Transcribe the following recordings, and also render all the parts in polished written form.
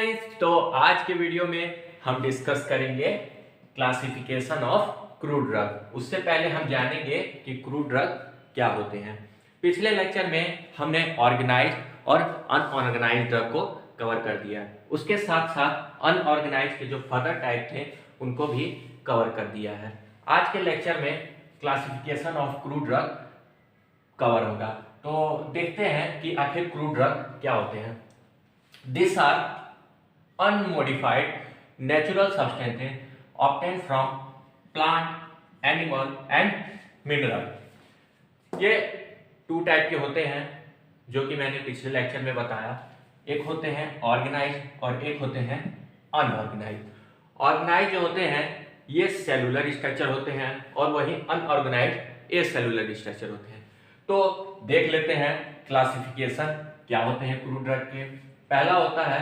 Guys, तो आज के वीडियो में हम डिस्कस करेंगे क्लासिफिकेशन ऑफ क्रूड ड्रग। उससे पहले हम जानेंगे कि क्रूड ड्रग क्या होते हैं। पिछले लेक्चर में हमने ऑर्गेनाइज्ड और अनऑर्गेनाइज्ड ड्रग को कवर कर दिया। उसके साथ साथ अनऑर्गेनाइज्ड के जो फर्दर टाइप थे उनको भी कवर कर दिया है। आज के लेक्चर में classification of crude drug cover होगा। तो देखते हैं कि आखिर क्रूड ड्रग क्या होते हैं। These are unmodified natural substances obtained from plant, animal and mineral। ये टू टाइप के होते हैं जो कि मैंने पिछले लेक्चर में बताया। एक होते हैं ऑर्गेनाइज्ड और एक होते हैं अनऑर्गेनाइज्ड। ऑर्गेनाइज्ड जो होते हैं ये सेलुलर स्ट्रक्चर होते हैं और वही अनऑर्गेनाइज्ड ए सेलुलर स्ट्रक्चर होते हैं। तो देख लेते हैं क्लासिफिकेशन क्या होते हैं क्रूड ड्रग के। पहला होता है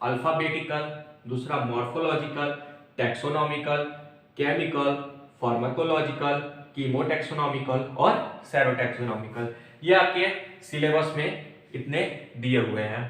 अल्फाबेटिकल, दूसरा मॉर्फोलॉजिकल, टैक्सोनॉमिकल, केमिकल, फार्माकोलॉजिकल, कीमोटैक्सोनॉमिकल और सेरोटैक्सोनॉमिकल। ये आपके सिलेबस में इतने दिए हुए हैं।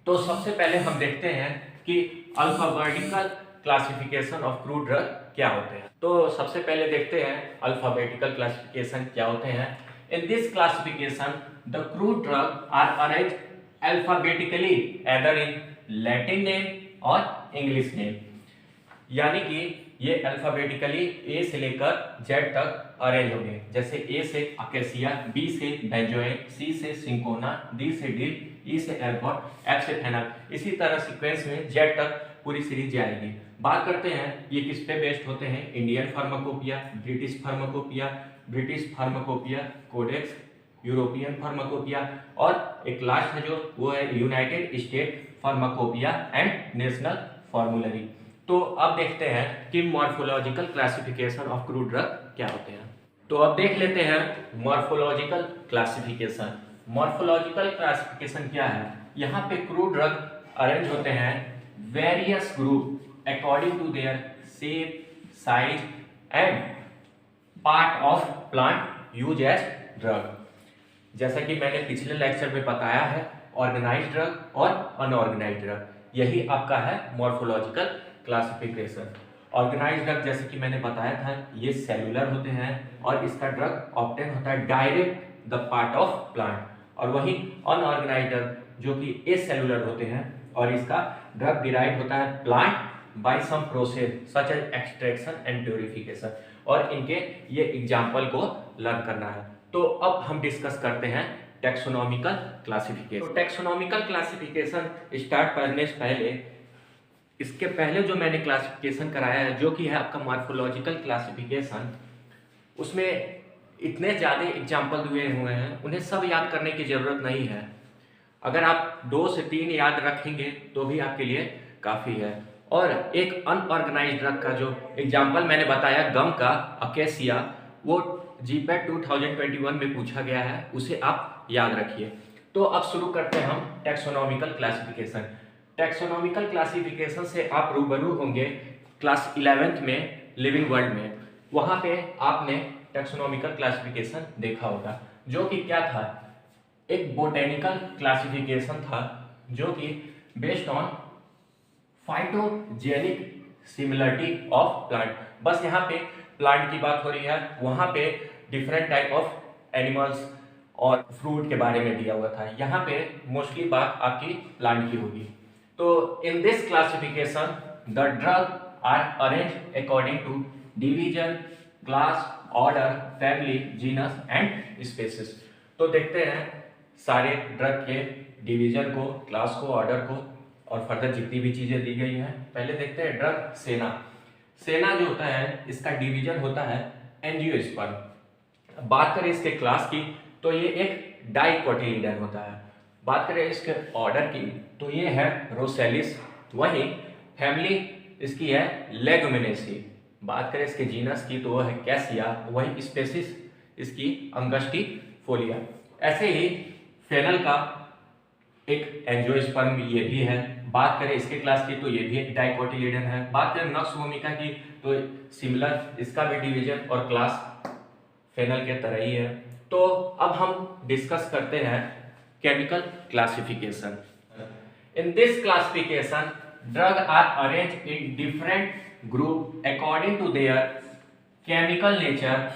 तो सबसे पहले हम देखते हैं कि alphabetical classification of crude drug क्या होते हैं। तो सबसे पहले देखते हैं अल्फाबेटिकल क्लासिफिकेशन क्या होते हैं। In this classification the crude drug are arranged alphabetically either in Latin name और English name। यानी कि ये अल्फाबेटिकली ए से लेकर जेड तक अरेंज होंगे। जैसे ए से अकेसिया, बी से बेंजोइन, सी से सिंकोना, डी से डिल, ई से एल्बर्ट, एफ से फेनल। इसी तरह सीक्वेंस में जेड तक पूरी सीरीज जाएगी। बात करते हैं ये किस पे बेस्ड होते हैं। Indian pharmacopoeia, British pharmacopoeia, British pharmacopoeia codex, European pharmacopoeia और एक लास्ट है जो वो है United State pharmacopoeia and national formulary. तो अब देखते हैं कि morphological classification of crude drug क्या होते हैं। तो अब देख लेते हैं मॉर्फोलॉजिकल क्लासिफिकेशन। मॉर्फोलॉजिकल क्लासिफिकेशन क्या है। यहाँ पे क्रूड ड्रग अरेंज होते हैं various group according to their shape, size and part of plant use as drug. जैसा कि मैंने पिछले लेक्चर में बताया है, ऑर्गेनाइज्ड ड्रग और अनऑर्गेनाइज्ड ड्रग, यही आपका है मॉर्फोलॉजिकल क्लासिफिकेशन। ऑर्गेनाइज्ड ड्रग जैसे कि मैंने बताया था ये सेलुलर होते हैं और इसका ड्रग ऑब्टेन होता है direct the part of plant. और वही अनऑर्गेनाइज्ड ड्रग जो कि ए सेलुलर होते हैं और इसका ड्रग डिराइव होता है plant by some process such as extraction and purification. और इनके ये एग्जाम्पल को लर्न करना है। तो अब हम डिस्कस करते हैं टैक्सोनॉमिकल क्लासिफिकेशन। तो टैक्सोनॉमिकल क्लासिफिकेशन स्टार्ट करने से पहले इसके पहले जो मैंने क्लासिफिकेशन कराया है जो कि है आपका मॉर्फोलॉजिकल क्लासिफिकेशन, उसमें इतने ज़्यादा एग्जाम्पल दिए हुए हैं उन्हें सब याद करने की ज़रूरत नहीं है। अगर आप 2 से 3 याद रखेंगे तो भी आपके लिए काफ़ी है। और एक अनऑर्गेनाइज्ड ड्रग का जो एग्जाम्पल मैंने बताया गम का, अकेसिया, वो जीपैट 2021 में पूछा गया है, उसे आप याद रखिए। तो अब शुरू करते हैं हम टैक्सोनॉमिकल क्लासिफिकेशन। टैक्सोनॉमिकल क्लासिफिकेशन से आप रूबरू होंगे क्लास 11th में लिविंग वर्ल्ड में। वहाँ पे आपने टैक्सोनॉमिकल क्लासिफिकेशन देखा होगा जो कि क्या था, एक बोटेनिकल क्लासिफिकेशन था जो कि based on phytogenic similarity of plant. बस यहाँ पे प्लांट की बात हो रही है, वहाँ पे डिफरेंट टाइप ऑफ एनिमल्स और फ्रूट के बारे में दिया हुआ था। यहाँ पे मोस्टली बात आपकी प्लांट की होगी। तो in this classification the drug are arranged according to division, class, order, family, genus and species. तो देखते हैं सारे ड्रग के डिवीजन को, क्लास को, ऑर्डर को और फर्दर जितनी भी चीजें दी गई हैं। पहले देखते हैं ड्रग सेना। सेना जो होता है इसका डिवीजन होता है एंजियोस्पर्म। बात करें इसके क्लास की तो ये एक डाइकोटिलीडन होता है। बात करें इसके ऑर्डर की तो ये है रोसेलिस। वही फैमिली इसकी है लेगुमिनेसी। बात करें इसके जीनस की तो वो है कैसिया। वही स्पेसिस इसकी अंगस्टिफोलिया। ऐसे ही फेनल का एक एंजियोस्पर्म ये भी है। बात करें इसके क्लास की तो ये भी एक डाइकोटिलीडन है। बात करें नक्स भूमिका की तो सिमिलर, इसका भी डिवीजन और क्लास फेनल के तरह ही है। तो अब हम डिस्कस करते हैं chemical classification. In this classification, drugs are arranged in different groups according to their chemical nature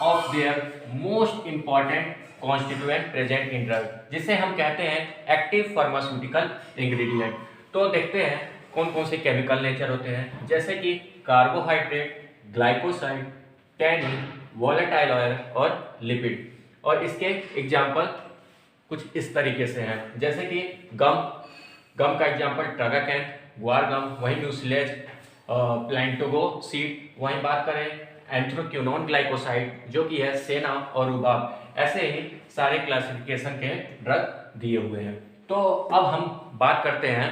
of their most important constituent present in drug, जिसे हम कहते हैं एक्टिव फार्मास्यूटिकल इंग्रेडिएंट। तो देखते हैं कौन कौन से केमिकल नेचर होते हैं, जैसे कि carbohydrate, glycoside, tannin, volatile oil और लिपिड। और इसके एग्जाम्पल कुछ इस तरीके से हैं, जैसे कि गम का एग्जाम्पल ट्रागाकैन, गुआर गम, वहीं म्यूसिलेज, प्लैंटोगो सीड, वहीं बात करें एंथ्रोक्विनोन ग्लाइकोसाइड जो कि है सेना और रुबाब। ऐसे ही सारे क्लासिफिकेशन के ड्रग दिए हुए हैं। तो अब हम बात करते हैं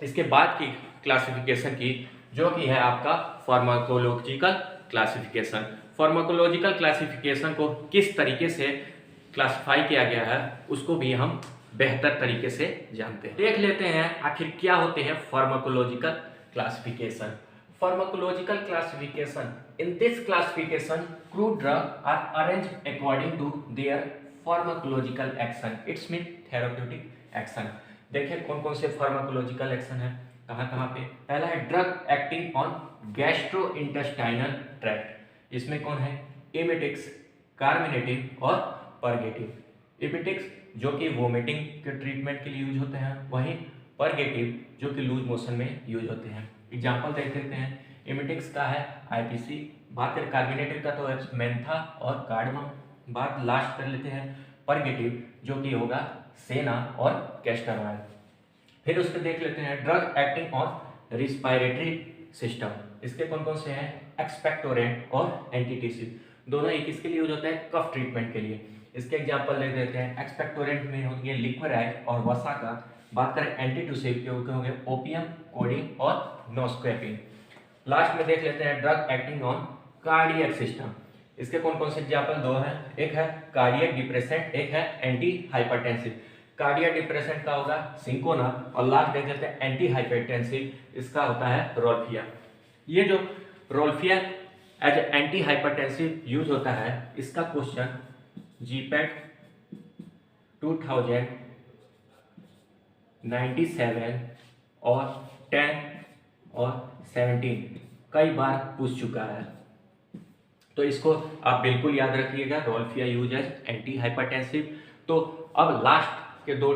इसके बाद की क्लासिफिकेशन की, जो कि है आपका फार्माकोलॉजिकल क्लासिफिकेशन। फार्माकोलॉजिकल क्लासिफिकेशन को किस तरीके से क्लासिफाई किया गया है उसको भी हम बेहतर तरीके से जानते हैं। देख लेते हैं आखिर क्या होते हैं pharmacological classification. Pharmacological classification. In this classification, crude drugs are arranged according to their pharmacological action. It's mean therapeutic action. देखिए कौन कौन से pharmacological action है, कहाँ पे। पहला है drug acting on gastrointestinal tract. इसमें कौन है, एमेटिक्स, कार्मिनेटिव और परगेटिव। एमेटिक्स जो कि वोमिटिंग के ट्रीटमेंट के लिए यूज होते हैं, वहीं परगेटिव जो कि लूज मोशन में यूज होते हैं। एग्जाम्पल देख लेते हैं। एमेटिक्स का है आईपीसी, बात करें कार्बोनेटिव का तो है मेंथा और कार्डमम। बात लास्ट कर लेते हैं परगेटिव जो कि होगा सेना और कैस्टर ऑयल। फिर उसके देख लेते हैं drug acting on respiratory system. इसके कौन कौन से हैं, एक्सपेक्टोरेंट और एंटीटिसिव। दोनों ही किसके लिए यूज होता है, कफ ट्रीटमेंट के लिए। इसके एग्जाम्पल ले देते हैं। एक्सपेक्टोरेंट में होंगे लिक्विराइड और वसा का। बात करें एंटीटूसिव के होंगे ओपियम, कोडीन और नोस्क्वेपिन। लास्ट में देख लेते हैं drug acting on cardiac system. इसके कौन कौन से एग्जाम्पल, दो हैं, एक है कार्डियक डिप्रेसेंट, एक है एंटी हाइपरटेंसिव। कार्डियक डिप्रेसेंट का होगा सिंकोना और लास्ट देख लेते हैं एंटी हाइपरटेंसिव, इसका होता है रोल्फिया। ये जो रोल्फिया एज एंटी हाइपरटेंसिव यूज होता है, इसका क्वेश्चन जीपैट 2097 और 10 और 17 कई बार पूछ चुका है। तो इसको आप बिल्कुल याद रखिएगा, रोल्फिया यूज एज एंटी हाइपरटेंसिव। तो अब लास्ट के दो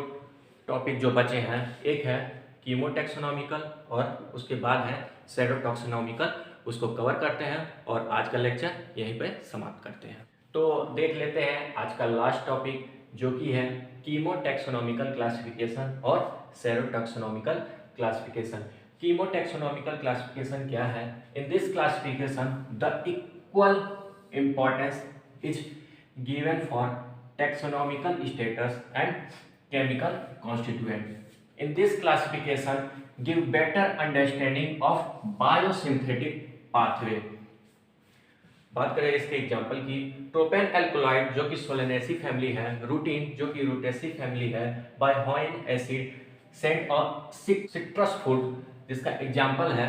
टॉपिक जो बचे हैं, एक है कीमोटैक्सोनॉमिकल और उसके बाद है सेरोटॉक्सोनॉमिकल, उसको कवर करते हैं और आज का लेक्चर यहीं पे समाप्त करते हैं। तो देख लेते हैं आज का लास्ट टॉपिक जो कि है कीमोटैक्सोनॉमिकल क्लासिफिकेशन और सेरोटॉक्सोनॉमिकल क्लासिफिकेशन। कीमोटैक्सोनॉमिकल क्लासिफिकेशन क्या है? इन this classification the equal importance is given for taxonomical status and chemical constituent. In this classification give better understanding of biosynthetic pathway. बात करें इसके एग्जाम्पल की, प्रोपेन एल्कोलाइड जो कि सोलेनेसी फैमिली है, रूटीन जो कि रूटेसी फैमिली है, बायहोइन एसिड सेंट और सिट्रस फूड जिसका एग्जाम्पल है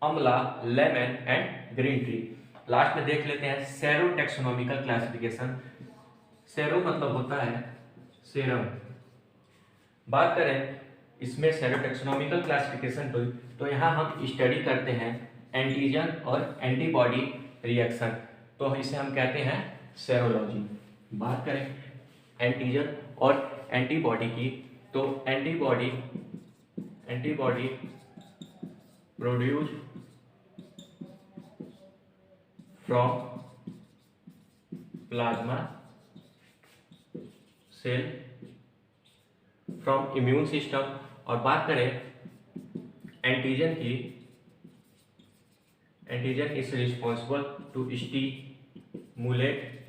अमला, lemon and green tree. Last में देख लेते हैं सेरोटैक्सोनॉमिकल क्लासिफिकेशन। सेरो मतलब होता है सेरम। बात करें इसमें सेरोटैक्सोनॉमिकल क्लासिफिकेशन तो यहाँ हम स्टडी करते हैं एंटीजन और एंटीबॉडी रिएक्शन, तो इसे हम कहते हैं सेरोलॉजी। बात करें एंटीजन और एंटीबॉडी की, तो antibody produce from plasma cell from immune system. और बात करें एंटीजन की, antigen is responsible to stimulate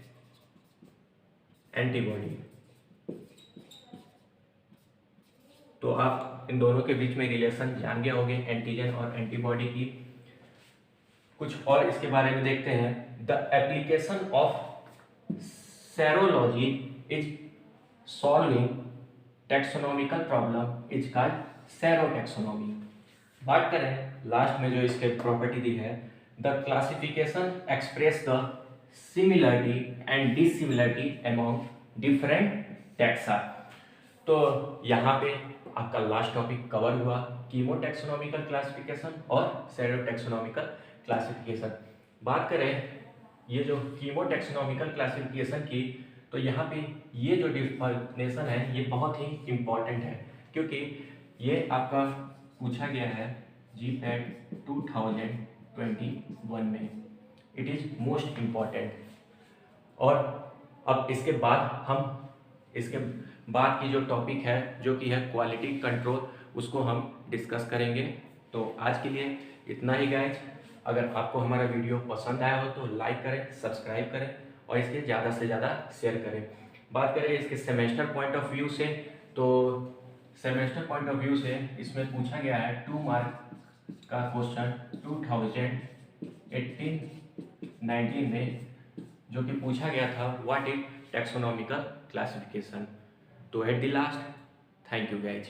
antibody. तो आप इन दोनों के बीच में रिलेशन जान गए होंगे एंटीजन और एंटीबॉडी की। कुछ और इसके बारे में देखते हैं। The application of serology is solving taxonomical problem is called serotaxonomy. बात करें लास्ट में जो इसके प्रॉपर्टी दी है, the classification express the similarity and dissimilarity among different taxa. तो यहाँ पे आपका लास्ट टॉपिक कवर हुआ, कीमोटैक्सोनॉमिकल क्लासिफिकेशन और सेरोटैक्सोनॉमिकल क्लासिफिकेशन। बात करें ये जो कीमोटैक्सोनॉमिकल क्लासिफिकेशन की, तो यहाँ पे ये जो डिफिनेशन है ये बहुत ही इम्पॉर्टेंट है, क्योंकि ये आपका पूछा गया है GPAT 2021 में। It is most important. और अब इसके बाद की जो टॉपिक है जो कि है क्वालिटी कंट्रोल, उसको हम डिस्कस करेंगे। तो आज के लिए इतना ही गाइज। अगर आपको हमारा वीडियो पसंद आया हो तो लाइक करें, सब्सक्राइब करें और इसके ज़्यादा से ज़्यादा शेयर करें। बात करें इसके सेमेस्टर पॉइंट ऑफ व्यू से, तो सेमेस्टर पॉइंट ऑफ व्यू से इसमें पूछा गया है 2 मार्क का क्वेश्चन 2018-19 में, जो कि पूछा गया था व्हाट इज टैक्सोनॉमिकल क्लासिफिकेशन। तो at the last, thank you guys.